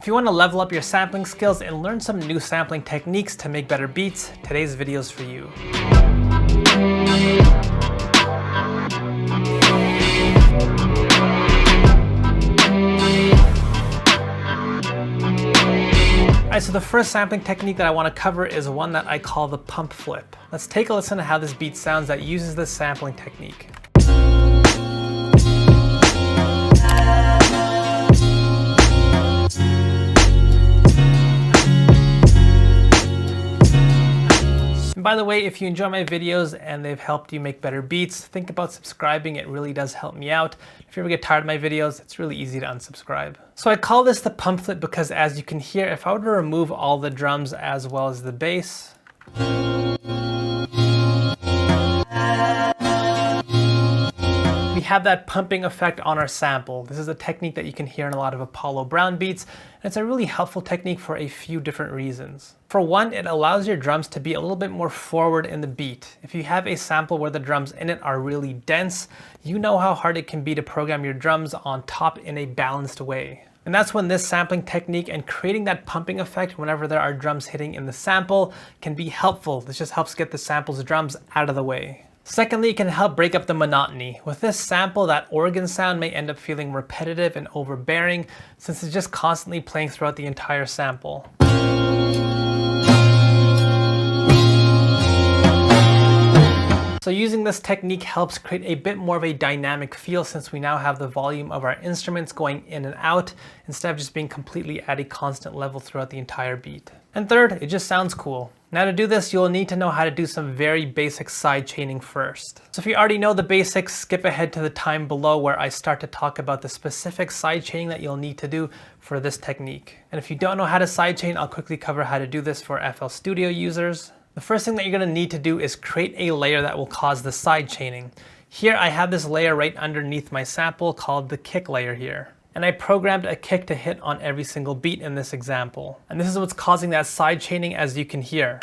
If you want to level up your sampling skills and learn some new sampling techniques to make better beats, today's video is for you. Alright, so the first sampling technique that I want to cover is one that I call the pump flip. Let's take a listen to how this beat sounds that uses this sampling technique. And by the way, if you enjoy my videos and they've helped you make better beats, think about subscribing. It really does help me out. If you ever get tired of my videos, it's really easy to unsubscribe. So I call this the pump flip because, as you can hear, if I were to remove all the drums as well as the bass, we have that pumping effect on our sample. This is a technique that you can hear in a lot of Apollo Brown beats, and it's a really helpful technique for a few different reasons. For one, it allows your drums to be a little bit more forward in the beat. If you have a sample where the drums in it are really dense, you know how hard it can be to program your drums on top in a balanced way. And that's when this sampling technique and creating that pumping effect whenever there are drums hitting in the sample can be helpful. This just helps get the sample's drums out of the way. Secondly, it can help break up the monotony. With this sample, that organ sound may end up feeling repetitive and overbearing since it's just constantly playing throughout the entire sample. So using this technique helps create a bit more of a dynamic feel since we now have the volume of our instruments going in and out instead of just being completely at a constant level throughout the entire beat. And third, it just sounds cool. Now to do this, you'll need to know how to do some very basic side chaining first. So if you already know the basics, skip ahead to the time below where I start to talk about the specific side chaining that you'll need to do for this technique. And if you don't know how to side chain, I'll quickly cover how to do this for FL Studio users. The first thing that you're going to need to do is create a layer that will cause the side chaining. Here I have this layer right underneath my sample called the kick layer here. And I programmed a kick to hit on every single beat in this example. And this is what's causing that side chaining, as you can hear.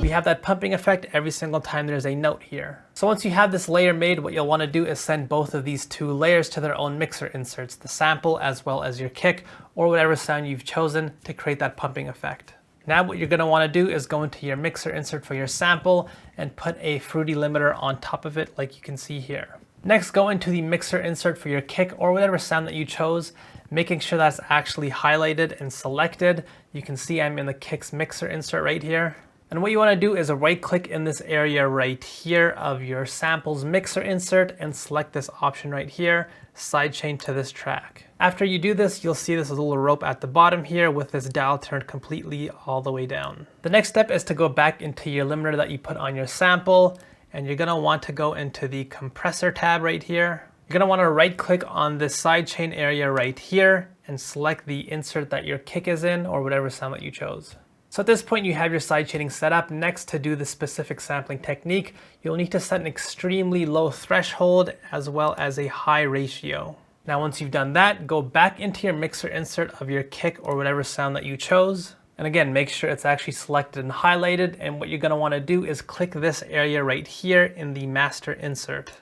We have that pumping effect every single time there's a note here. So once you have this layer made, what you'll want to do is send both of these two layers to their own mixer inserts, the sample as well as your kick, or whatever sound you've chosen to create that pumping effect. Now what you're going to want to do is go into your mixer insert for your sample and put a fruity limiter on top of it like you can see here. Next, go into the mixer insert for your kick or whatever sound that you chose, making sure that's actually highlighted and selected. You can see I'm in the kick's mixer insert right here. And what you want to do is right click in this area right here of your sample's mixer insert and select this option right here, sidechain to this track. After you do this, you'll see this little rope at the bottom here with this dial turned completely all the way down. The next step is to go back into your limiter that you put on your sample, and you're going to want to go into the compressor tab right here. You're going to want to right click on this sidechain area right here and select the insert that your kick is in or whatever sound that you chose. So at this point you have your sidechaining set up. Next, to do the specific sampling technique, you'll need to set an extremely low threshold as well as a high ratio. Now once you've done that, go back into your mixer insert of your kick or whatever sound that you chose. And again, make sure it's actually selected and highlighted. And what you're going to want to do is click this area right here in the master insert.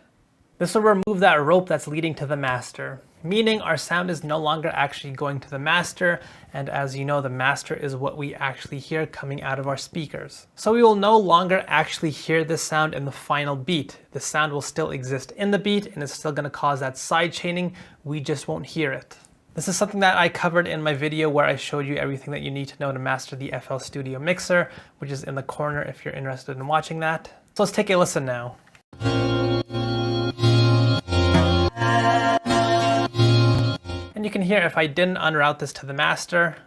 This will remove that rope that's leading to the master, meaning our sound is no longer actually going to the master, and as you know, the master is what we actually hear coming out of our speakers. So we will no longer actually hear this sound in the final beat. The sound will still exist in the beat and it's still going to cause that side chaining, we just won't hear it. This is something that I covered in my video where I showed you everything that you need to know to master the FL Studio mixer, which is in the corner if you're interested in watching that. So let's take a listen now. And you can hear if I didn't unroute this to the master,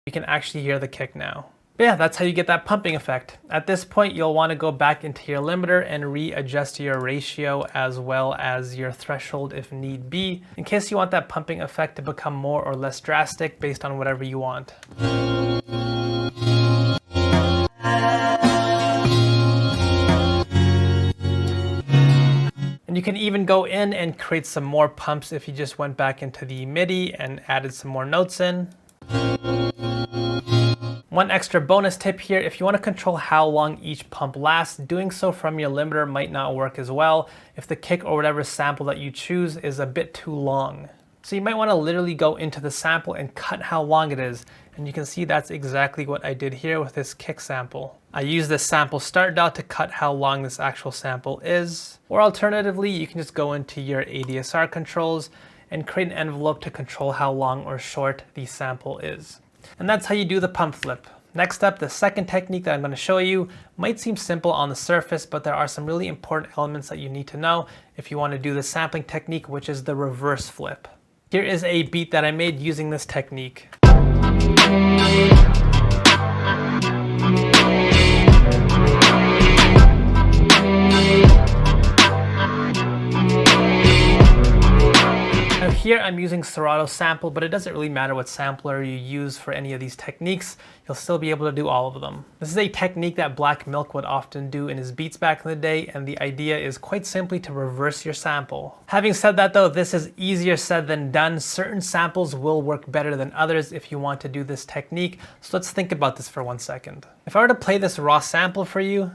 you can actually hear the kick now. But yeah, that's how you get that pumping effect. At this point, you'll want to go back into your limiter and readjust your ratio as well as your threshold if need be, in case you want that pumping effect to become more or less drastic based on whatever you want. And you can even go in and create some more pumps if you just went back into the MIDI and added some more notes in. One extra bonus tip here, if you want to control how long each pump lasts, doing so from your limiter might not work as well if the kick or whatever sample that you choose is a bit too long. So you might want to literally go into the sample and cut how long it is. And you can see that's exactly what I did here with this kick sample. I use this sample start dot to cut how long this actual sample is. Or alternatively, you can just go into your ADSR controls and create an envelope to control how long or short the sample is. And that's how you do the pump flip. Next up, the second technique that I'm going to show you might seem simple on the surface, but there are some really important elements that you need to know if you want to do the sampling technique, which is the reverse flip. Here is a beat that I made using this technique. Now here I'm using Serato sample, but it doesn't really matter what sampler you use for any of these techniques. You'll still be able to do all of them. This is a technique that Black Milk would often do in his beats back in the day, and the idea is quite simply to reverse your sample. Having said that though, this is easier said than done. Certain samples will work better than others if you want to do this technique, so let's think about this for 1 second. If I were to play this raw sample for you,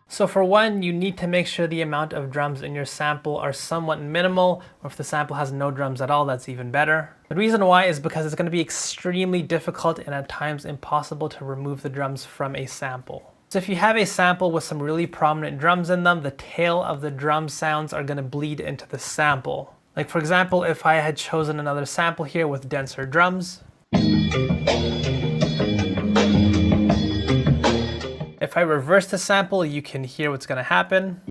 so for one, you need to make sure the amount of drums in your sample are somewhat minimal, or if the sample has no drums at all, that's even better. The reason why is because it's going to be extremely difficult and at times impossible to remove the drums from a sample. So if you have a sample with some really prominent drums in them, the tail of the drum sounds are going to bleed into the sample. Like for example, if I had chosen another sample here with denser drums, if I reverse the sample, you can hear what's going to happen.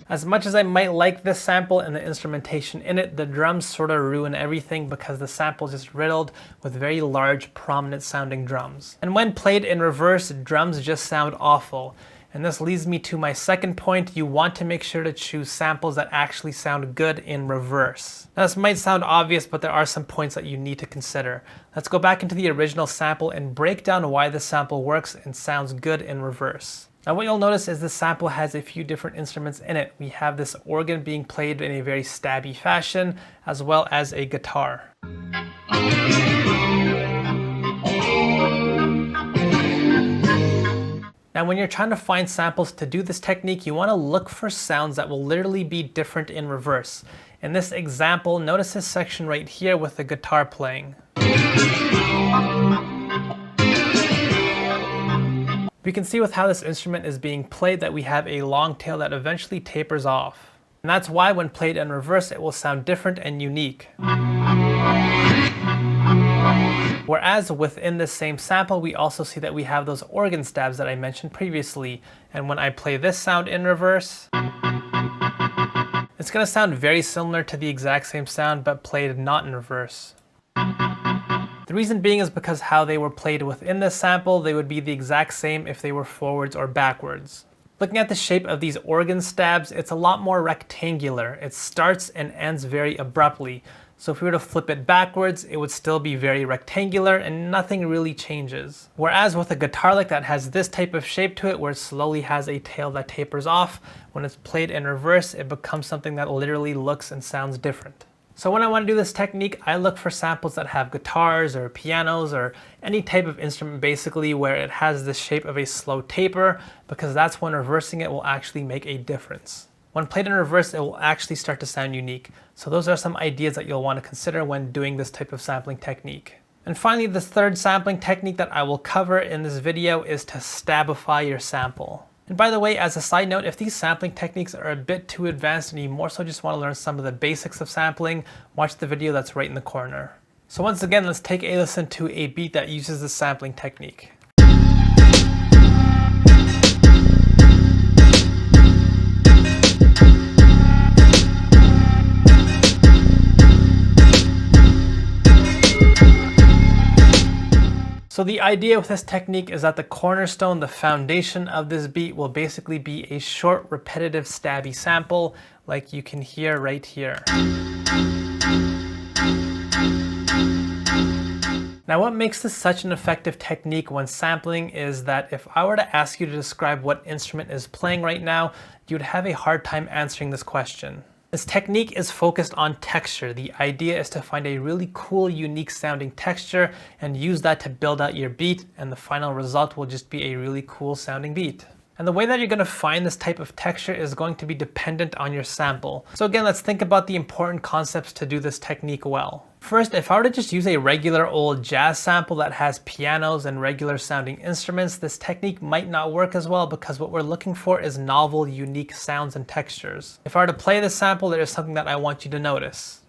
As much as I might like this sample and the instrumentation in it, the drums sort of ruin everything because the sample is just riddled with very large, prominent sounding drums. And when played in reverse, drums just sound awful. And this leads me to my second point. You want to make sure to choose samples that actually sound good in reverse. Now this might sound obvious, but there are some points that you need to consider. Let's go back into the original sample and break down why the sample works and sounds good in reverse. Now what you'll notice is this sample has a few different instruments in it. We have this organ being played in a very stabby fashion, as well as a guitar. Now when you're trying to find samples to do this technique, you want to look for sounds that will literally be different in reverse. In this example, notice this section right here with the guitar playing. We can see with how this instrument is being played that we have a long tail that eventually tapers off. And that's why when played in reverse, it will sound different and unique. Whereas within this same sample, we also see that we have those organ stabs that I mentioned previously. And when I play this sound in reverse, it's going to sound very similar to the exact same sound, but played not in reverse. The reason being is because how they were played within this sample, they would be the exact same if they were forwards or backwards. Looking at the shape of these organ stabs, it's a lot more rectangular. It starts and ends very abruptly. So if we were to flip it backwards, it would still be very rectangular and nothing really changes. Whereas with a guitar lick that has this type of shape to it, where it slowly has a tail that tapers off, when it's played in reverse, it becomes something that literally looks and sounds different. So when I want to do this technique, I look for samples that have guitars or pianos or any type of instrument basically where it has the shape of a slow taper, because that's when reversing it will actually make a difference. When played in reverse, it will actually start to sound unique. So those are some ideas that you'll want to consider when doing this type of sampling technique. And finally, the third sampling technique that I will cover in this video is to Stabify your sample. And by the way, as a side note, if these sampling techniques are a bit too advanced and you more so just want to learn some of the basics of sampling, watch the video that's right in the corner. So once again, let's take a listen to a beat that uses this sampling technique. So the idea with this technique is that the cornerstone, the foundation of this beat will basically be a short, repetitive, stabby sample like you can hear right here. Now what makes this such an effective technique when sampling is that if I were to ask you to describe what instrument is playing right now, you'd have a hard time answering this question. This technique is focused on texture. The idea is to find a really cool, unique sounding texture and use that to build out your beat, and the final result will just be a really cool sounding beat. And the way that you're going to find this type of texture is going to be dependent on your sample. So again, let's think about the important concepts to do this technique well. First, if I were to just use a regular old jazz sample that has pianos and regular sounding instruments, this technique might not work as well because what we're looking for is novel, unique sounds and textures. If I were to play this sample, there is something that I want you to notice.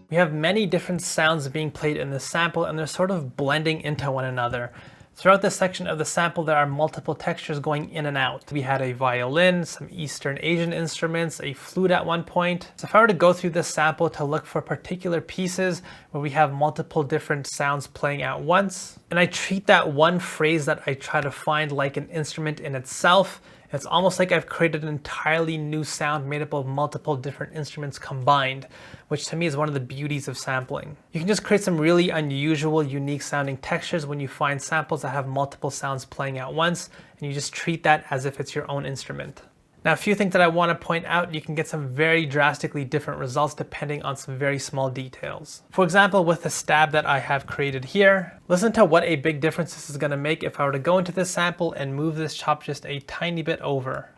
We have many different sounds being played in this sample, and they're sort of blending into one another. Throughout this section of the sample, there are multiple textures going in and out. We had a violin, some Eastern Asian instruments, a flute at one point. So if I were to go through this sample to look for particular pieces where we have multiple different sounds playing at once, and I treat that one phrase that I try to find like an instrument in itself, it's almost like I've created an entirely new sound made up of multiple different instruments combined, which to me is one of the beauties of sampling. You can just create some really unusual, unique sounding textures when you find samples that have multiple sounds playing at once, and you just treat that as if it's your own instrument. Now, a few things that I want to point out, you can get some very drastically different results depending on some very small details. For example, with the stab that I have created here, listen to what a big difference this is going to make if I were to go into this sample and move this chop just a tiny bit over.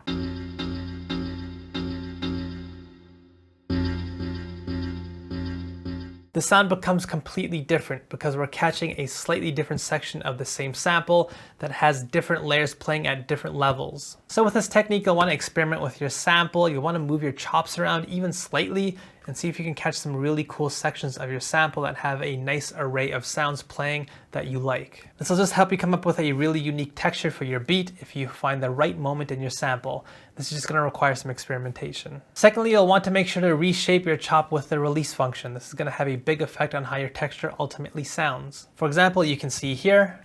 The sound becomes completely different because we're catching a slightly different section of the same sample that has different layers playing at different levels. So with this technique, you'll want to experiment with your sample. You'll want to move your chops around even slightly and see if you can catch some really cool sections of your sample that have a nice array of sounds playing that you like. This will just help you come up with a really unique texture for your beat if you find the right moment in your sample. This is just going to require some experimentation. Secondly, you'll want to make sure to reshape your chop with the release function. This is going to have a big effect on how your texture ultimately sounds. For example, you can see here,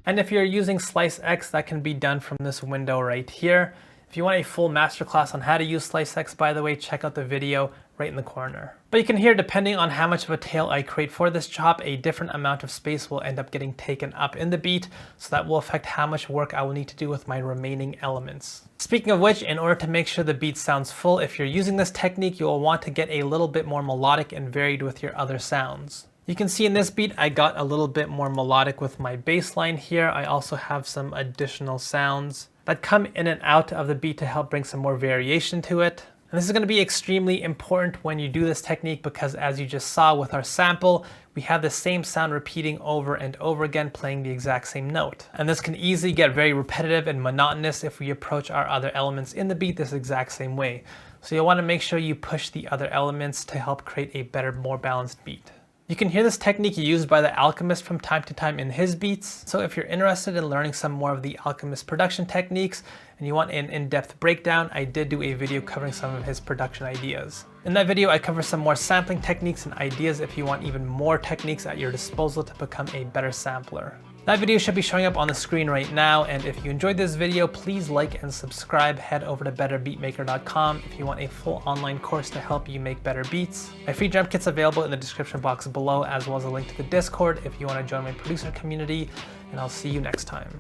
and if you're using Slice X, that can be done from this window right here. If you want a full masterclass on how to use Slice X, by the way, check out the video right in the corner. But you can hear, depending on how much of a tail I create for this chop, a different amount of space will end up getting taken up in the beat, so that will affect how much work I will need to do with my remaining elements. Speaking of which, in order to make sure the beat sounds full, if you're using this technique, you will want to get a little bit more melodic and varied with your other sounds. You can see in this beat, I got a little bit more melodic with my bass line here. I also have some additional sounds that come in and out of the beat to help bring some more variation to it. And this is going to be extremely important when you do this technique because, as you just saw with our sample, we have the same sound repeating over and over again, playing the exact same note. And this can easily get very repetitive and monotonous if we approach our other elements in the beat this exact same way. So you'll want to make sure you push the other elements to help create a better, more balanced beat. You can hear this technique used by The Alchemist from time to time in his beats. So if you're interested in learning some more of The Alchemist production techniques and you want an in-depth breakdown, I did do a video covering some of his production ideas. In that video, I cover some more sampling techniques and ideas if you want even more techniques at your disposal to become a better sampler. That video should be showing up on the screen right now, and if you enjoyed this video, please like and subscribe. Head over to betterbeatmaker.com if you want a full online course to help you make better beats. My free drum kit's available in the description box below, as well as a link to the Discord if you want to join my producer community, and I'll see you next time.